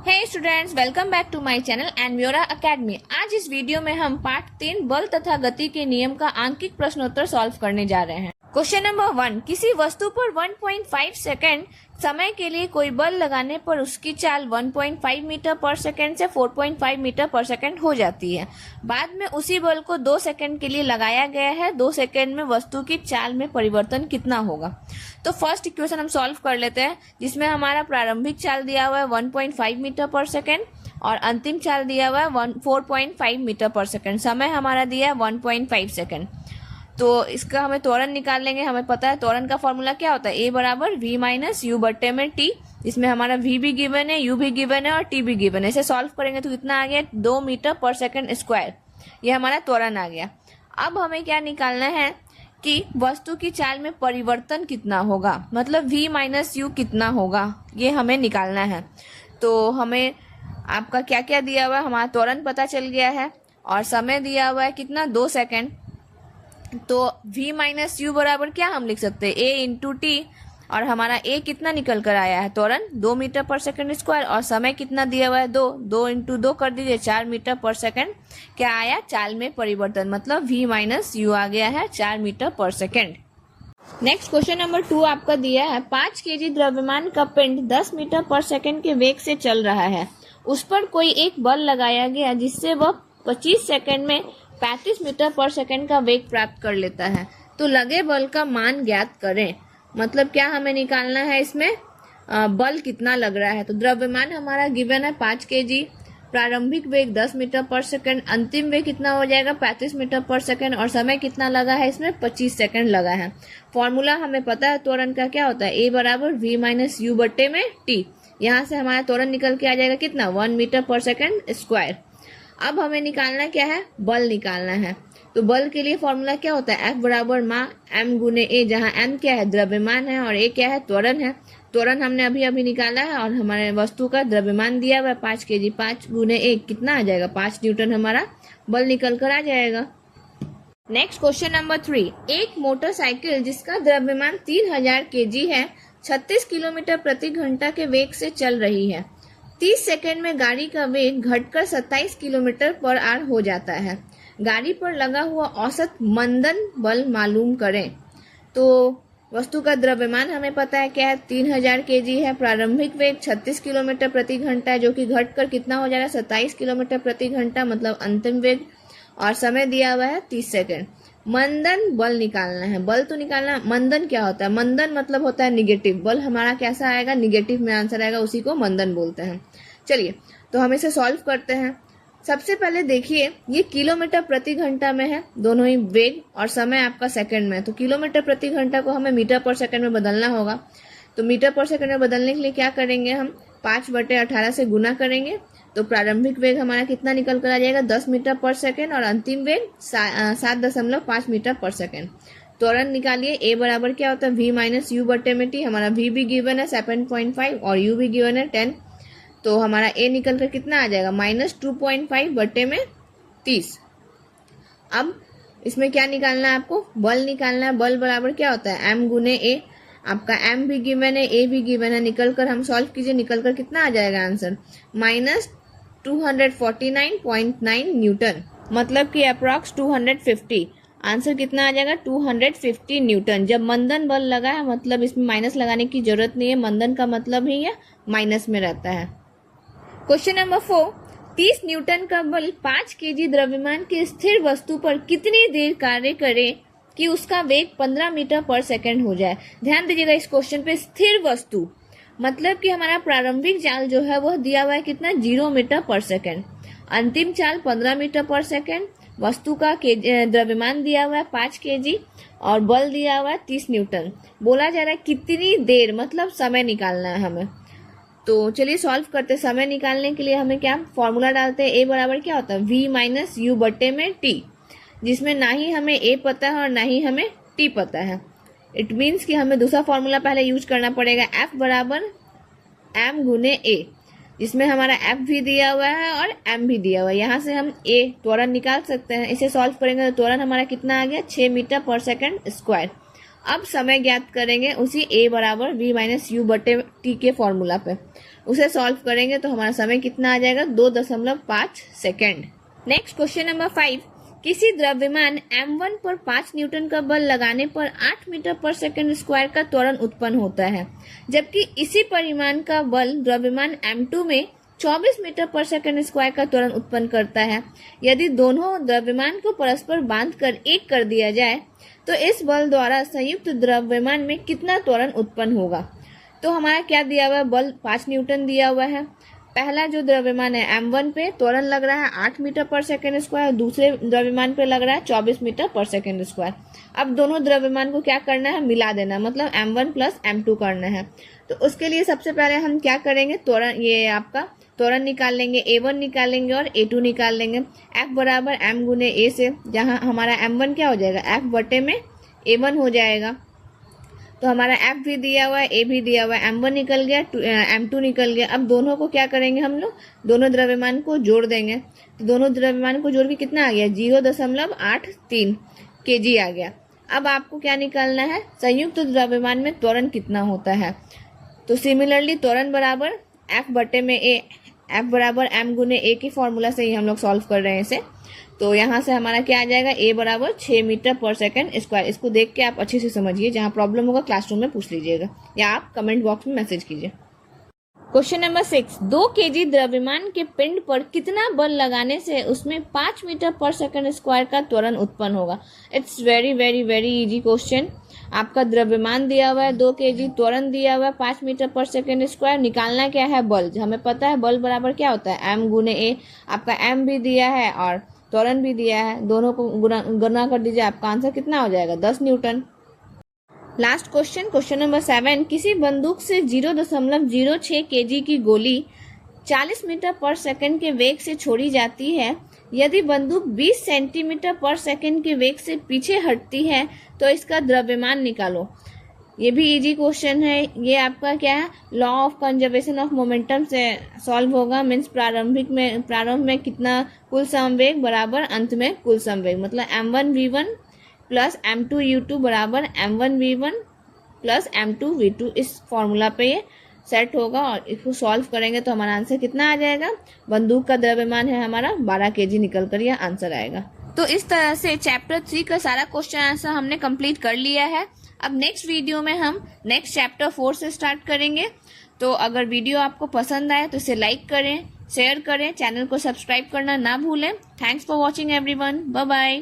Hey students, welcome back to my channel and म्योरा academy. आज इस वीडियो में हम पार्ट 3 बल तथा गति के नियम का आंकिक प्रश्नोत्तर सॉल्व करने जा रहे हैं। क्वेश्चन नंबर 1, किसी वस्तु पर 1.5 सेकंड समय के लिए कोई बल लगाने पर उसकी चाल 1.5 मीटर पर सेकंड से 4.5 मीटर पर सेकंड हो जाती है। बाद में उसी बल को 2 सेकंड के लिए लगाया गया है। 2 सेकंड में वस्तु की चाल में परिवर्तन कितना होगा? तो फर्स्ट इक्वेशन हम सॉल्व कर लेते हैं, जिसमें हमारा प्रारंभिक चाल दिया हुआ है 1.5 मीटर पर सेकंड और अंतिम चाल दिया हुआ है 4.5 मीटर पर सेकंड। समय हमारा दिया है 1.5 सेकंड। तो इसका हमें त्वरण निकाल लेंगे। हमें पता है त्वरण का फॉर्मूला क्या होता है, ए बराबर वी माइनस यू बट्टे में टी। इसमें हमारा वी भी गिवन है, यू भी गिवन है और टी भी गिवन है। इसे सॉल्व करेंगे तो कितना आ गया, 2 मीटर पर सेकंड स्क्वायर। ये हमारा त्वरण आ गया। अब हमें क्या निकालना है कि वस्तु की चाल में परिवर्तन कितना होगा, मतलब v माइनस यू कितना होगा, ये हमें निकालना है। तो हमें आपका क्या क्या दिया हुआ है, हमारा त्वरण पता चल गया है और समय दिया हुआ है कितना, 2 सेकंड। तो v माइनस यू बराबर क्या हम लिख सकते हैं, a इंटू टी, और हमारा a कितना निकल कर आया है, त्वरण 2 मीटर पर सेकंड स्क्वायर, और समय कितना दिया हुआ है, 2 इंटू 2 कर दीजिए, 4 मीटर पर सेकंड। क्या आया, चाल में परिवर्तन, मतलब v माइनस यू आ गया है 4 मीटर पर सेकंड। नेक्स्ट क्वेश्चन नंबर 2 आपका दिया है, 5 केजी द्रव्यमान का पिंड 10 मीटर पर सेकंड के वेग से चल रहा है। उस पर कोई एक बल लगाया गया जिससे वह 25 सेकंड में 35 मीटर पर सेकंड का वेग प्राप्त कर लेता है। तो लगे बल का मान ज्ञात करें। मतलब क्या हमें निकालना है, इसमें बल कितना लग रहा है। तो द्रव्यमान हमारा गिवन है 5 केजी, प्रारंभिक वेग 10 मीटर पर सेकंड, अंतिम वेग कितना हो जाएगा 35 मीटर पर सेकंड, और समय कितना लगा है, इसमें 25 सेकंड लगा है। फॉर्मूला हमें पता है त्वरण का क्या होता है, ए बराबर वी माइनस यू बट्टे में टी। यहाँ से हमारा त्वरण निकल के आ जाएगा कितना, 1 मीटर पर सेकंड स्क्वायर। अब हमें निकालना क्या है, बल निकालना है। तो बल के लिए फॉर्मूला क्या होता है, F बराबर मा m गुने ए, जहाँ m क्या है, द्रव्यमान है, और a क्या है, त्वरण है। त्वरण हमने अभी अभी निकाला है, और हमारे वस्तु का द्रव्यमान दिया हुआ है 5 केजी, 5 गुने 1 कितना आ जाएगा, 5 न्यूटन हमारा बल निकल कर आ जाएगा। नेक्स्ट क्वेश्चन नंबर 3, एक मोटरसाइकिल जिसका द्रव्यमान 3000 केजी है 36 किलोमीटर प्रति घंटा के वेग से चल रही है। 30 सेकंड में गाड़ी का वेग घटकर 27 किलोमीटर पर आवर हो जाता है। गाड़ी पर लगा हुआ औसत मंदन बल मालूम करें। तो वस्तु का द्रव्यमान हमें पता है क्या है, 3000 केजी है, प्रारंभिक वेग 36 किलोमीटर प्रति घंटा है, जो कि घटकर कितना हो जाएगा, 27 किलोमीटर प्रति घंटा, मतलब अंतिम वेग, और समय दिया हुआ है 30 सेकंड। मंदन बल निकालना है। बल तो निकालना, मंदन क्या होता है, मंदन मतलब होता है निगेटिव बल। हमारा कैसा आएगा, निगेटिव में आंसर आएगा, उसी को मंदन बोलते हैं। चलिए तो हम इसे सॉल्व करते हैं। सबसे पहले देखिए, ये किलोमीटर प्रति घंटा में है, दोनों ही वेग, और समय आपका सेकंड में है। तो किलोमीटर प्रति घंटा को हमें मीटर पर सेकंड में बदलना होगा। तो मीटर पर सेकंड में बदलने के लिए क्या करेंगे, हम 5/18 से गुना करेंगे। तो प्रारंभिक वेग हमारा कितना निकल कर आ जाएगा, 10 मीटर पर सेकंड, और अंतिम वेग 7.5 मीटर पर सेकंड। त्वरण निकालिए, ए बराबर क्या होता है, वी माइनस यू बट्टे में टी। हमारा वी भी गिवन है 7.5 और यू भी गिवन है 10। तो हमारा ए निकल कर कितना आ जाएगा, -2.5 बट्टे में 30। अब इसमें क्या निकालना है आपको, बल निकालना है। बल बराबर क्या होता है, m गुने ए। आपका m भी गिवन है, a भी गिवन है, निकल कर हम सॉल्व कीजिए, निकल कर कितना आ जाएगा आंसर, -249.9 न्यूटन, मतलब कि अप्रॉक्स 250। आंसर कितना आ जाएगा, 250 न्यूटन। जब मंदन बल लगा है, मतलब इसमें माइनस लगाने की जरूरत नहीं है, मंदन का मतलब ही है माइनस में रहता है। क्वेश्चन नंबर 4, 30 न्यूटन का बल 5 केजी द्रव्यमान की स्थिर वस्तु पर कितनी देर कार्य करे कि उसका वेग 15 मीटर पर सेकंड हो जाए। ध्यान दीजिएगा इस क्वेश्चन पे, स्थिर वस्तु मतलब कि हमारा प्रारंभिक चाल जो है वह दिया हुआ है कितना, 0 मीटर पर सेकंड, अंतिम चाल 15 मीटर पर सेकंड, वस्तु का द्रव्यमान दिया हुआ है 5 केजी और बल दिया हुआ है 30 न्यूटन। बोला जा रहा है कितनी देर, मतलब समय निकालना है हमें। तो चलिए सॉल्व करते। समय निकालने के लिए हमें क्या फॉर्मूला डालते हैं, ए बराबर क्या होता है, वी माइनस यू बट्टे में टी, जिसमें ना ही हमें ए पता है और ना ही हमें टी पता है। इट मीन्स कि हमें दूसरा फॉर्मूला पहले यूज करना पड़ेगा, एफ बराबर एम गुने ए, जिसमें हमारा एफ भी दिया हुआ है और एम भी दिया हुआ है। यहाँ से हम ए त्वरण निकाल सकते हैं। इसे सॉल्व करेंगे तो त्वरण हमारा कितना आ गया, 6 मीटर पर सेकंड स्क्वायर। अब समय ज्ञात करेंगे उसी ए बराबर वी माइनस यू बटे टी के फॉर्मूला पे। उसे सॉल्व करेंगे तो हमारा समय कितना आ जाएगा, 2.5 सेकेंड। नेक्स्ट क्वेश्चन नंबर 5, किसी द्रव्यमान m1 पर 5 न्यूटन का बल लगाने पर 8 मीटर पर सेकेंड स्क्वायर का त्वरण उत्पन्न होता है, जबकि इसी परिमाण का बल द्रव्यमान m2 में 24 मीटर पर सेकेंड स्क्वायर का त्वरण उत्पन्न करता है। यदि दोनों द्रव्यमान को परस्पर बांधकर एक कर दिया जाए तो इस बल द्वारा संयुक्त द्रव्यमान में कितना त्वरण उत्पन्न होगा। तो हमारा क्या दिया हुआ है, बल 5 न्यूटन दिया हुआ है। पहला जो द्रव्यमान है m1 पे त्वरण लग रहा है 8 मीटर पर सेकेंड स्क्वायर, दूसरे द्रव्यमान पे लग रहा है 24 मीटर पर सेकेंड स्क्वायर। अब दोनों द्रव्यमान को क्या करना है, मिला देना, मतलब m1 प्लस m2 करना है। तो उसके लिए सबसे पहले हम क्या करेंगे, त्वरण, ये आपका त्वरण निकाल लेंगे, a1 निकाल लेंगे और a2 निकाल लेंगे। F बराबर m गुने a से, जहां हमारा m1 क्या हो जाएगा, F बटे में a1 हो जाएगा। तो हमारा F भी दिया हुआ है, A भी दिया हुआ है, m1 निकल गया, m2 निकल गया। अब दोनों को क्या करेंगे हम लोग, दोनों द्रव्यमान को जोड़ देंगे। तो दोनों द्रव्यमान को जोड़ के कितना आ गया, 0.83 kg आ गया। अब आपको क्या निकालना है, संयुक्त द्रव्यमान में त्वरण कितना होता है। तो सिमिलरली त्वरण बराबर F बटे में A, F बराबर m गुने a की फॉर्मूला से ही हम लोग सॉल्व कर रहे हैं इसे। तो यहाँ से हमारा क्या आ जाएगा, a बराबर 6 मीटर पर सेकेंड स्क्वायर। इसको देख के आप अच्छे से समझिए, जहाँ प्रॉब्लम होगा क्लासरूम में पूछ लीजिएगा या आप कमेंट बॉक्स में मैसेज कीजिए। क्वेश्चन नंबर 6, 2 kg द्रव्यमान के पिंड पर कितना बल लगाने से उसमें 5 मीटर पर सेकेंड स्क्वायर का त्वरण उत्पन्न होगा। It's very very very easy question. आपका द्रव्यमान दिया हुआ है 2 kg, त्वरण दिया हुआ है 5 मीटर पर सेकेंड स्क्वायर। निकालना क्या है, बल। हमें पता है बल बराबर क्या होता है, m गुने a। आपका m भी दिया है और त्वरण भी दिया है, दोनों को गुना कर दीजिए, आपका आंसर कितना हो जाएगा, 10 Newton. Last question, question number 7, किसी बंदूक से 0.06 kg की गोली 40 मीटर पर सेकंड के वेग से छोड़ी जाती है। यदि बंदूक 20 सेंटीमीटर पर सेकंड के वेग से पीछे हटती है तो इसका द्रव्यमान निकालो। ये भी इजी क्वेश्चन है। ये आपका क्या है, law of conservation of momentum से सॉल्व होगा। मीन्स प्रारंभ में कितना कुल समवेग बराबर अंत में कुल समवेग, मतलब m1v1 प्लस m2u2 बराबर m1v1 प्लस m2v2। इस फॉर्मूला पे ये सेट होगा और इसको सॉल्व करेंगे तो हमारा आंसर कितना आ जाएगा, बंदूक का द्रव्यमान है हमारा 12 kg निकल कर यह आंसर आएगा। तो इस तरह से चैप्टर 3 का सारा क्वेश्चन आंसर हमने कंप्लीट कर लिया है। अब नेक्स्ट वीडियो में हम नेक्स्ट चैप्टर 4 से स्टार्ट करेंगे। तो अगर वीडियो आपको पसंद आए तो इसे लाइक करें, शेयर करें, चैनल को सब्सक्राइब करना ना भूलें। Thanks for watching everyone, bye bye.